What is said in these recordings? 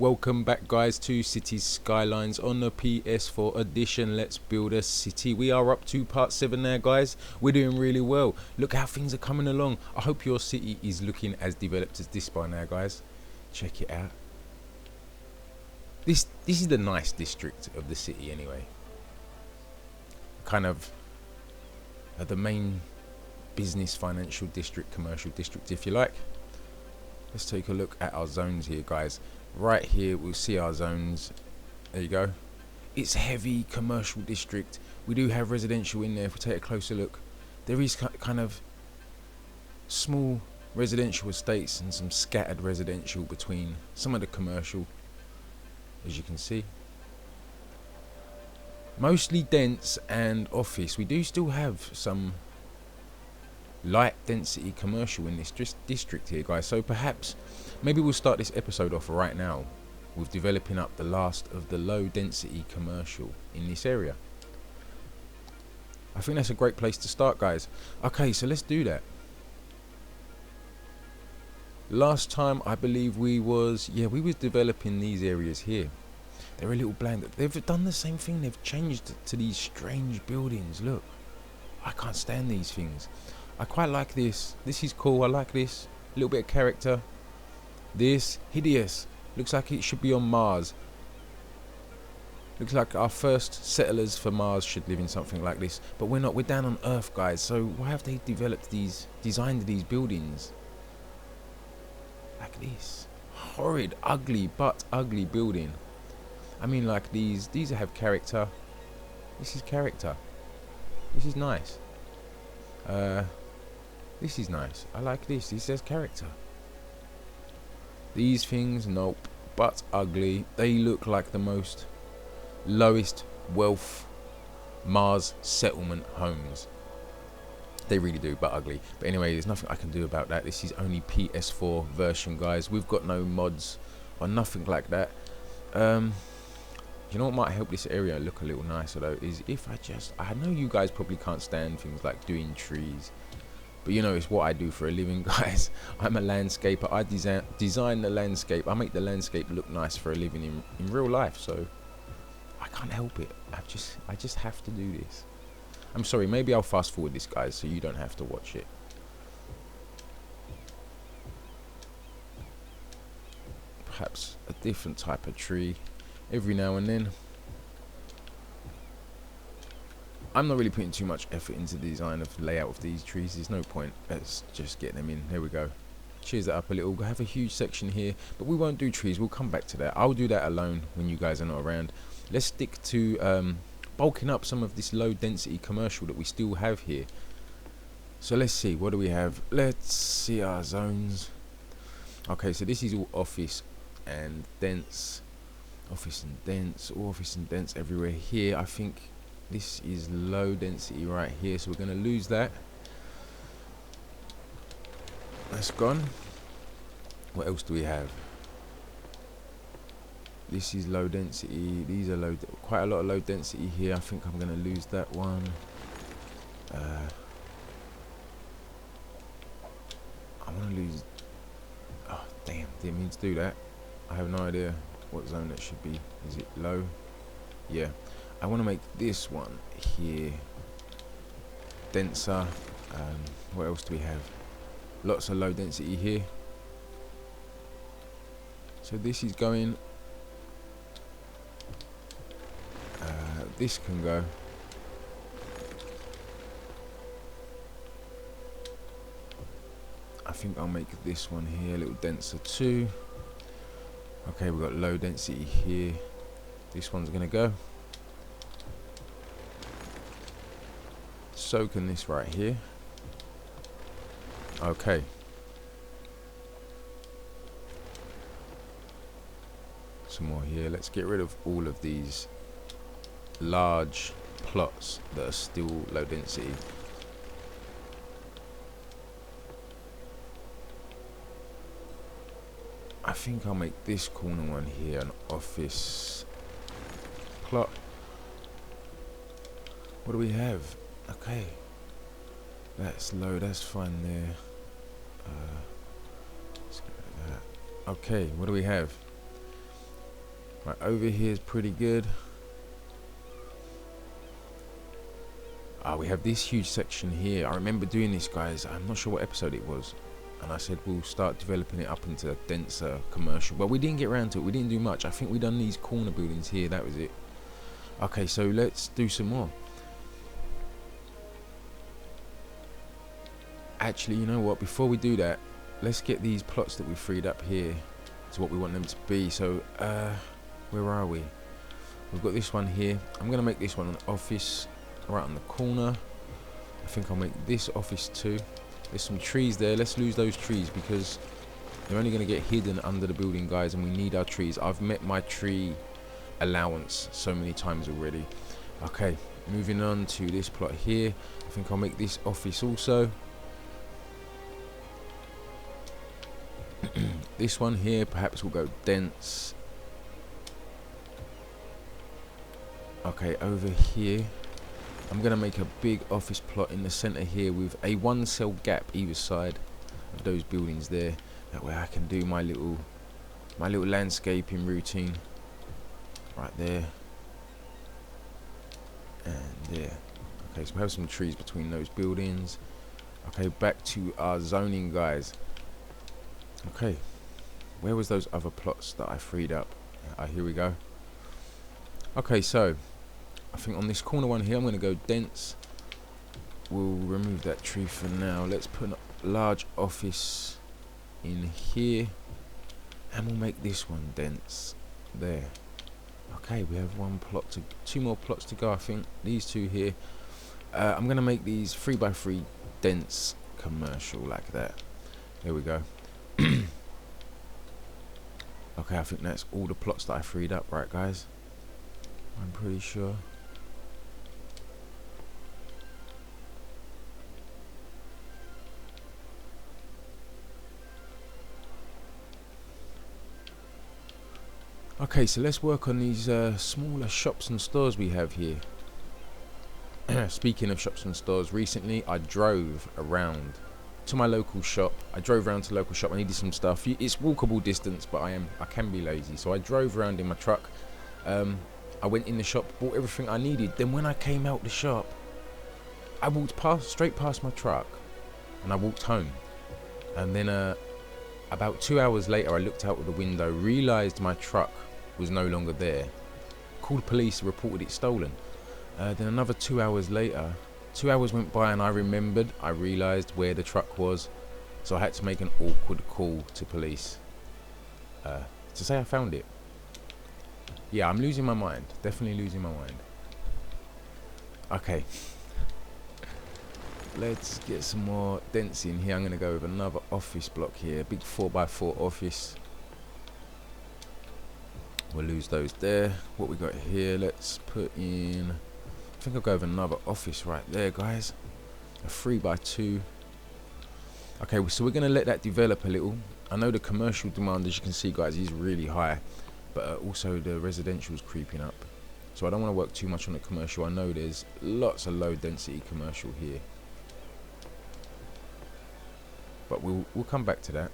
Welcome back, guys, to Cities Skylines on the PS4 edition. Let's build a city. We are up to part 7 now, guys. We're doing really well. Look how things are coming along. I hope your city is looking as developed as this by now, guys. Check it out. This is the nice district of the city anyway. Kind of the main business, financial district, commercial district, if you like. Let's take a look at our zones here, guys. Right here we'll see our zones. There you go. It's heavy commercial district. We do have residential in there. If we take a closer look, there is kind of small residential estates and some scattered residential between some of the commercial, as you can see. Mostly dense and office. We do still have some light density commercial in this district here, guys, so perhaps maybe we'll start this episode off right now with developing up the last of the low density commercial in this area. I think that's a great place to start, guys. Okay, so let's do that. Last time I believe we was developing these areas here. They're a little bland. They've done the same thing. They've changed to these strange buildings. Look, I can't stand these things. I quite like this. This is cool. I like this. A little bit of character. This, hideous. Looks like it should be on Mars. Looks like our first settlers for Mars should live in something like this. But we're not. We're down on Earth, guys. So why have they designed these buildings like this? Horrid, ugly, but ugly building. I mean, like these have character. This is character. This is nice. This is nice. I like this. This has character. These things, nope. But ugly. They look like the most lowest wealth Mars settlement homes. They really do, but ugly. But anyway, there's nothing I can do about that. This is only PS4 version, guys. We've got no mods or nothing like that. You know what might help this area look a little nicer though is if I know you guys probably can't stand things like doing trees, but you know it's what I do for a living, guys. I'm a landscaper. I design the landscape. I make the landscape look nice for a living in real life, so I can't help it. I just have to do this. I'm sorry, maybe I'll fast forward this, guys, so you don't have to watch it. Perhaps a different type of tree every now and then. I'm not really putting too much effort into the design of the layout of these trees. There's no point. Let's just get them in. There we go. Cheers that up a little. We'll have a huge section here, but we won't do trees. We'll come back to that. I'll do that alone when you guys are not around. Let's stick to bulking up some of this low density commercial that we still have here. So let's see, what do we have? Let's see our zones. Okay, so this is all office and dense. Office and dense, office and dense everywhere here. I think this is low density right here, so we're going to lose that. That's gone. What else do we have? This is low density. These are quite a lot of low density here. I think I'm going to lose that one. I want to lose. Oh damn! Didn't mean to do that. I have no idea what zone that should be. Is it low? Yeah. I want to make this one here denser. What else do we have? Lots of low density here. So this is going. This can go. I think I'll make this one here a little denser too. Okay, we've got low density here. This one's gonna go. So can this right here. Okay. Some more here. Let's get rid of all of these large plots that are still low density. I think I'll make this corner one here an office plot. What do we have? Okay, that's low, that's fine there. Let's get rid of that. Okay, what do we have? Right, over here is pretty good. We have this huge section here. I remember doing this, guys. I'm not sure what episode it was, and I said we'll start developing it up into a denser commercial, but we didn't get around to it. We didn't do much. I think we done these corner buildings here. That was it. Okay, so let's do some more. Actually, you know what, before we do that, let's get these plots that we freed up here to what we want them to be. So where are we? We've got this one here. I'm going to make this one an office right on the corner. I think I'll make this office too. There's some trees there. Let's lose those trees because they're only going to get hidden under the building, guys, and we need our trees. I've met my tree allowance so many times already. Okay, moving on to this plot here. I think I'll make this office also. This one here perhaps will go dense. Okay, over here I'm gonna make a big office plot in the center here with a 1 cell gap either side of those buildings there. That way I can do my little landscaping routine right there and there. Okay, so we have some trees between those buildings. Okay, back to our zoning, guys. Okay, where was those other plots that I freed up? Here we go. Okay, so I think on this corner one here I'm going to go dense. We'll remove that tree for now. Let's put a large office in here and we'll make this one dense there. Okay, we have two more plots to go. I think these two here, I'm going to make these 3x3 dense commercial like that. There we go. Okay, I think that's all the plots that I freed up, right, guys? I'm pretty sure. Okay, so let's work on these smaller shops and stores we have here. Speaking of shops and stores, recently I drove around to my local shop. I drove around to the local shop. I needed some stuff. It's walkable distance, but I can be lazy, so I drove around in my truck. I went in the shop, bought everything I needed. Then when I came out the shop, I walked straight past my truck and I walked home. And then about 2 hours later I looked out of the window, realised my truck was no longer there, called police, reported it stolen. Then another 2 hours later, 2 hours went by and I realised where the truck was, so I had to make an awkward call to police to say I found it. Yeah, I'm losing my mind, definitely losing my mind. Okay, let's get some more dents in here. I'm going to go with another office block here, big 4x4 office. We'll lose those there. What we got here, let's put in, I think I'll go with another office right there, guys. A 3x2. Okay, so we're going to let that develop a little. I know the commercial demand, as you can see, guys, is really high, but also the residential is creeping up. So I don't want to work too much on the commercial. I know there's lots of low density commercial here, but we'll come back to that.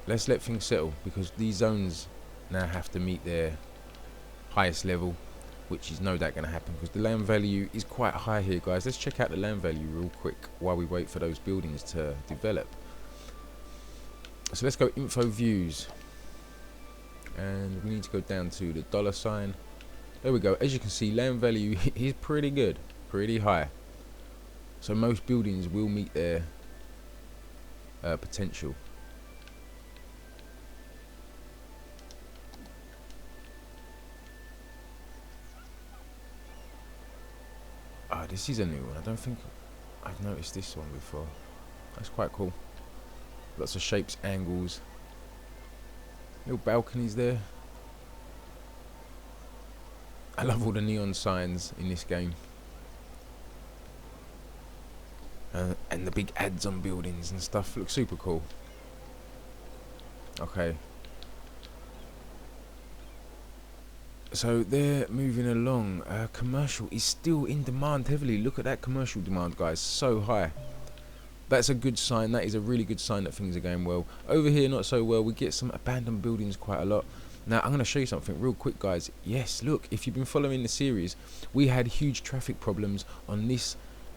Let's let things settle, because these zones now have to meet their highest level, which is no doubt going to happen because the land value is quite high here, guys. Let's check out the land value real quick while we wait for those buildings to develop. So let's go info views, and we need to go down to the $sign. There we go. As you can see, land value is pretty good, pretty high. So most buildings will meet their potential. This is a new one. I don't think I've noticed this one before. That's quite cool. Lots of shapes, angles, little balconies there. I love all the neon signs in this game, and the big ads on buildings and stuff. Looks super cool. Okay, so they're moving along. Commercial is still in demand heavily. Look at that commercial demand, guys, so high. That's a good sign. That is a really good sign that things are going well. Over here, not so well. We get some abandoned buildings quite a lot. Now I'm going to show you something real quick, guys. Yes, look, if you've been following the series, we had huge traffic problems on this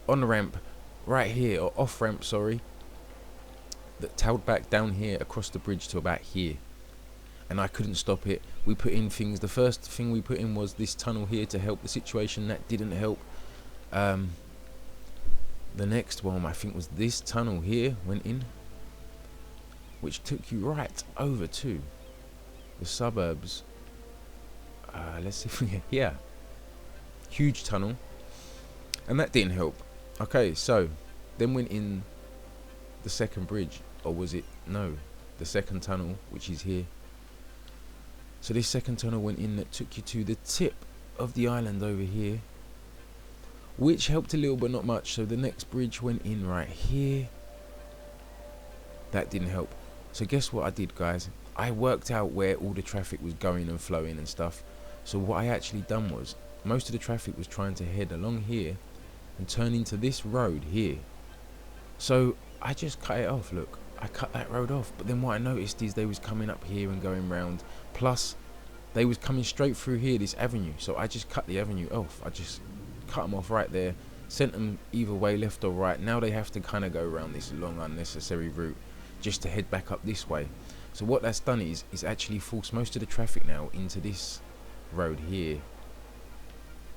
on-ramp right here, or off-ramp, sorry, that tailed back down here across the bridge to about here, and I couldn't stop it. We put in things. The first thing we put in was this tunnel here to help the situation. That didn't help. The next one, I think, was this tunnel here went in, which took you right over to the suburbs. Let's see if we can, yeah, huge tunnel, and that didn't help. Okay, so then went in the second bridge, or was it, no, the second tunnel, which is here. So this second tunnel went in that took you to the tip of the island over here, which helped a little but not much. So the next bridge went in right here. That didn't help. So guess what I did, guys? I worked out where all the traffic was going and flowing and stuff. So what I actually done was, most of the traffic was trying to head along here and turn into this road here. So I just cut it off. Look, I cut that road off. But then what I noticed is they was coming up here and going round. Plus they was coming straight through here, this avenue. So I just cut the avenue off. I just cut them off right there, sent them either way, left or right. Now they have to kind of go around this long unnecessary route just to head back up this way. So what that's done is actually forced most of the traffic now into this road here,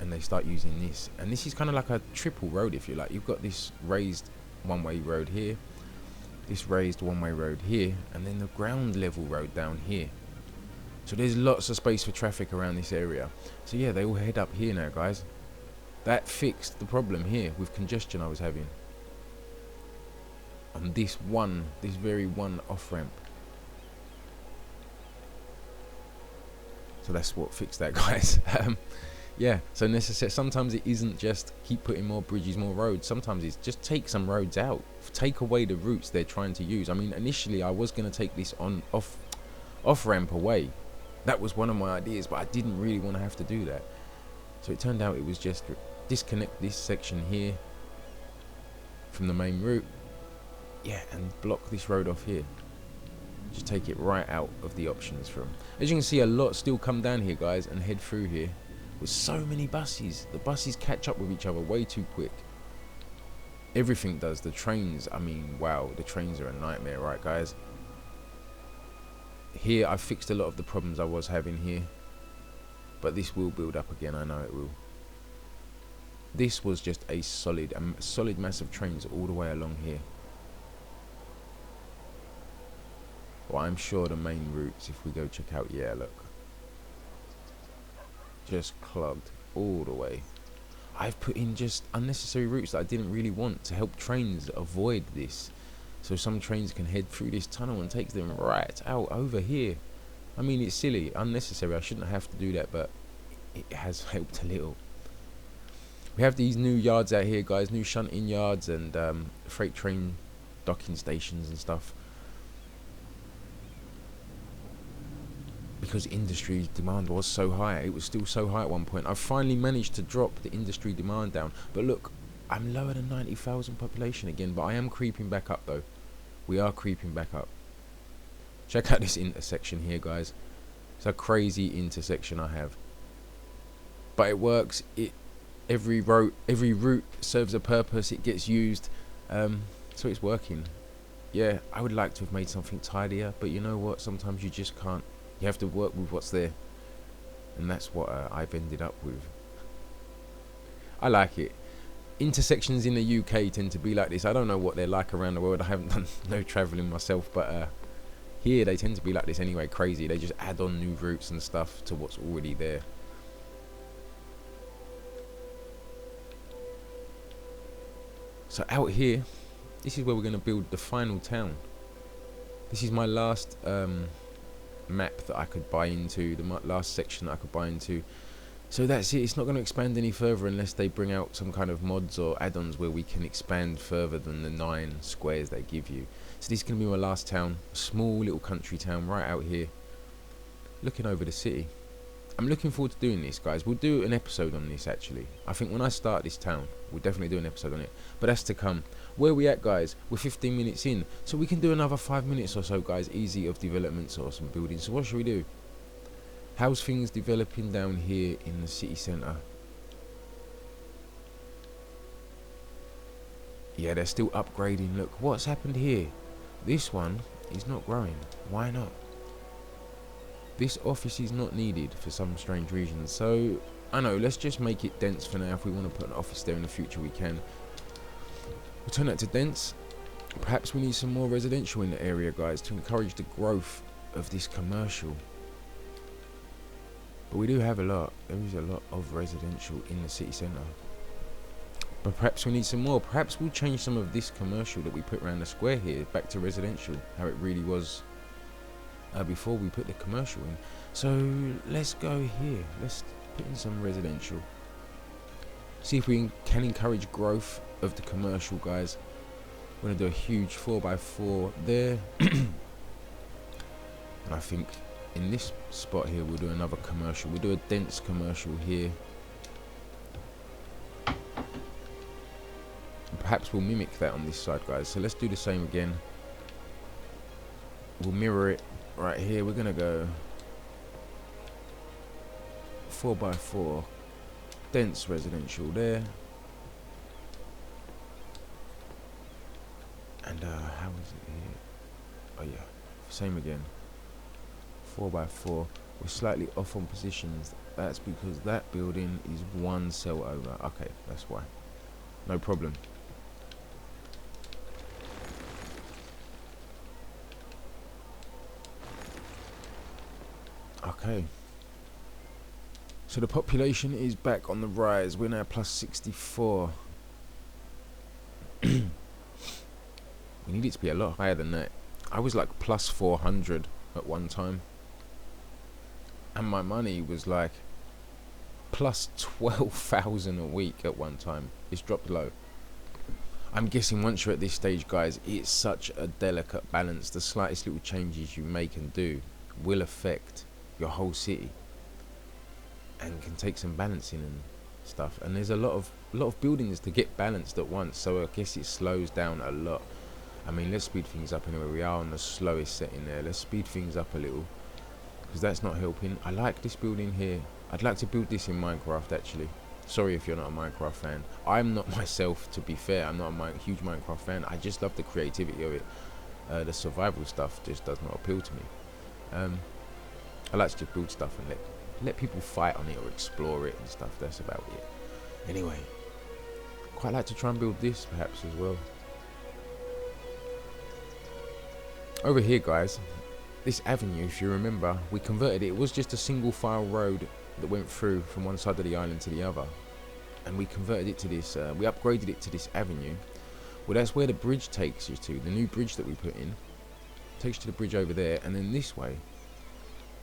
and they start using this, and this is kind of like a triple road, if you like. You've got this raised one-way road here, this raised one-way road here, and then the ground level road down here. So there's lots of space for traffic around this area. So yeah, they all head up here now, guys. That fixed the problem here with congestion I was having on this very one off ramp. So that's what fixed that, guys. Yeah, so sometimes it isn't just keep putting more bridges, more roads. Sometimes it's just take some roads out, take away the routes they're trying to use. I mean, initially I was going to take this off ramp away. That was one of my ideas, but I didn't really want to have to do that. So it turned out it was just disconnect this section here from the main route, yeah, and block this road off here. Just take it right out of the options from. As you can see, a lot still come down here, guys, and head through here with so many buses. The buses catch up with each other way too quick. Everything does. The trains, I mean, wow, the trains are a nightmare, right, guys? Here I fixed a lot of the problems I was having here, but this will build up again. I know it will. This was just a solid mass of trains all the way along here. Well, I'm sure the main routes, if we go check out, yeah, look, just clogged all the way. I've put in just unnecessary routes that I didn't really want to help trains avoid this. So some trains can head through this tunnel and take them right out over here. I mean, it's silly, unnecessary. I shouldn't have to do that, but it has helped a little. We have these new yards out here, guys, new shunting yards and freight train docking stations and stuff. Because industry demand was so high. It was still so high at one point. I finally managed to drop the industry demand down. But look, I'm lower than 90,000 population again, but I am creeping back up though. We are creeping back up. Check out this intersection here, guys. It's a crazy intersection I have. But it works. Every route serves a purpose. It gets used. So it's working. Yeah, I would like to have made something tidier, but you know what? Sometimes you just can't. You have to work with what's there, and that's what I've ended up with. I like it. Intersections in the UK tend to be like this. I don't know what they're like around the world. I haven't done no travelling myself, but here they tend to be like this anyway. Crazy. They just add on new routes and stuff to what's already there. So out here, this is where we're going to build the final town. This is my last map that I could buy into, the last section that I could buy into. So that's it. It's not going to expand any further unless they bring out some kind of mods or add-ons where we can expand further than the 9 squares they give you. So this is going to be my last town, a small little country town right out here, looking over the city. I'm looking forward to doing this, guys. We'll do an episode on this, actually. I think when I start this town, we'll definitely do an episode on it. But that's to come. Where are we at, guys? We're 15 minutes in. So we can do another 5 minutes or so, guys, easy, of developments or some buildings. So what should we do? How's things developing down here in the city centre? Yeah, they're still upgrading. Look, what's happened here? This one is not growing. Why not? This office is not needed for some strange reason. So, I know, let's just make it dense for now. If we want to put an office there in the future, we can. We'll turn that to dense. Perhaps we need some more residential in the area, guys, to encourage the growth of this commercial. But we do have a lot. There is a lot of residential in the city centre. But perhaps we need some more. Perhaps we'll change some of this commercial that we put around the square here back to residential, how it really was before we put the commercial in. So let's go here. Let's put in some residential. See if we can encourage growth of the commercial, guys. We're going to do a huge 4x4 there. And I think in this spot here we'll do another commercial. We'll do a dense commercial here. Perhaps we'll mimic that on this side, guys. So let's do the same again. We'll mirror it right here. We're gonna go 4x4 dense residential there. And how is it here? Oh yeah, same again. 4x4. We're slightly off on positions. That's because that building is one cell over. Okay, that's why. No problem. Okay. So the population is back on the rise. We're now plus 64. We need it to be a lot higher than that. I was like plus 400 at one time. And my money was like plus 12,000 a week at one time. It's dropped low. I'm guessing once you're at this stage, guys, it's such a delicate balance. The slightest little changes you make and do will affect your whole city and can take some balancing and stuff. And there's a lot of buildings to get balanced at once, so I guess it slows down a lot. I mean, let's speed things up anyway. We are on the slowest setting there. Let's speed things up a little, because that's not helping. I like this building here. I'd like to build this in Minecraft, actually. Sorry if you're not a Minecraft fan. I'm not myself, to be fair. I'm not a huge Minecraft fan. I just love the creativity of it. The survival stuff just does not appeal to me. I like to just build stuff and let people fight on it or explore it and stuff. That's about it. Anyway, quite like to try and build this perhaps as well. Over here, guys, this avenue, if you remember, we converted it. It was just a single file road that went through from one side of the island to the other, and we converted it to this. We upgraded it to this avenue. Well, that's where the bridge takes you to. The new bridge that we put in takes you to the bridge over there, and then this way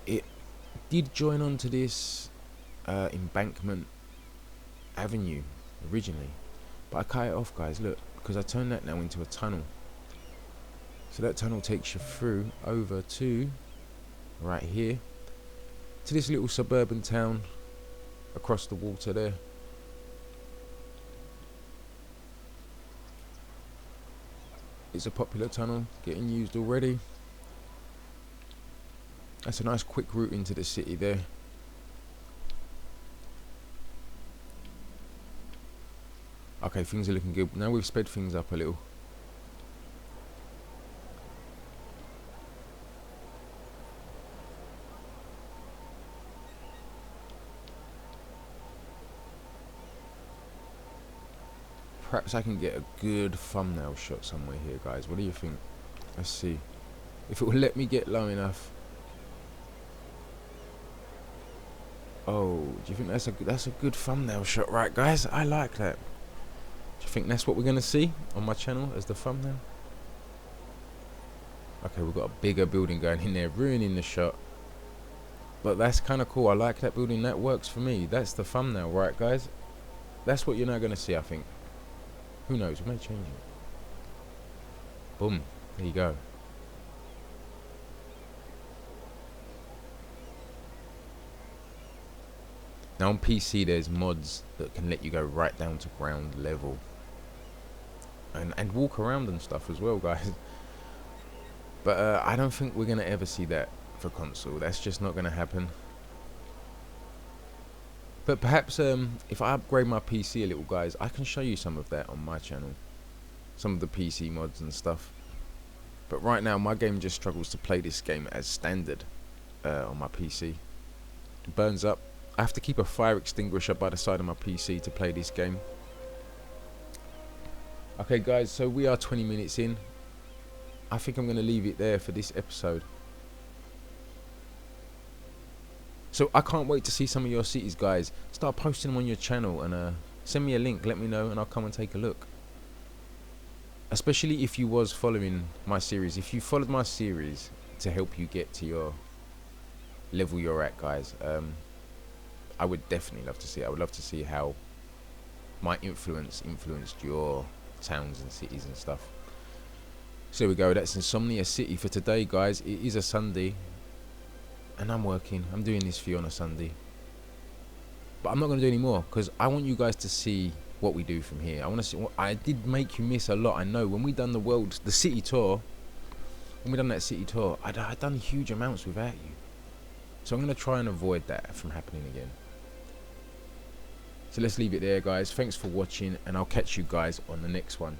it did join onto this embankment avenue originally, but I cut it off, guys. Look, because I turned that now into a tunnel. So that tunnel takes you through over to right here to this little suburban town across the water there. It's a popular tunnel, getting used already. That's a nice quick route into the city there. Okay, things are looking good. Now we've sped things up a little. Perhaps I can get a good thumbnail shot somewhere here, guys. What do you think? Let's see if it will let me get low enough. Oh, do you think that's a good thumbnail shot, right, guys? I like that. Do you think that's what we're gonna see on my channel as the thumbnail? Okay, we've got a bigger building going in there, ruining the shot. But that's kind of cool. I like that building. That works for me. That's the thumbnail, right, guys? That's what you're now gonna see, I think. Who knows? We may change it. Boom. There you go. Now on PC there's mods that can let you go right down to ground level. And walk around and stuff as well, guys. But I don't think we're going to ever see that for console. That's just not going to happen. But perhaps if I upgrade my PC a little, guys, I can show you some of that on my channel, some of the PC mods and stuff. But right now my game just struggles to play this game as standard on my PC. It burns up. I have to keep a fire extinguisher by the side of my PC to play this game. Okay guys, so we are 20 minutes in. I think I'm going to leave it there for this episode. So I can't wait to see some of your cities, guys. Start posting them on your channel and send me a link, let me know, and I'll come and take a look. Especially if you was following my series. If you followed my series to help you get to your level you're at, guys, I would definitely love to see it. I would love to see how my influenced your towns and cities and stuff. So there we go. That's Insomnia City for today, guys. It is a Sunday, and I'm working. I'm doing this for you on a Sunday, but I'm not going to do any more because I want you guys to see what we do from here. I want to see. I did make you miss a lot. I know when we done the city tour. When we done that city tour, I done huge amounts without you. So I'm going to try and avoid that from happening again. So let's leave it there, guys. Thanks for watching, and I'll catch you guys on the next one.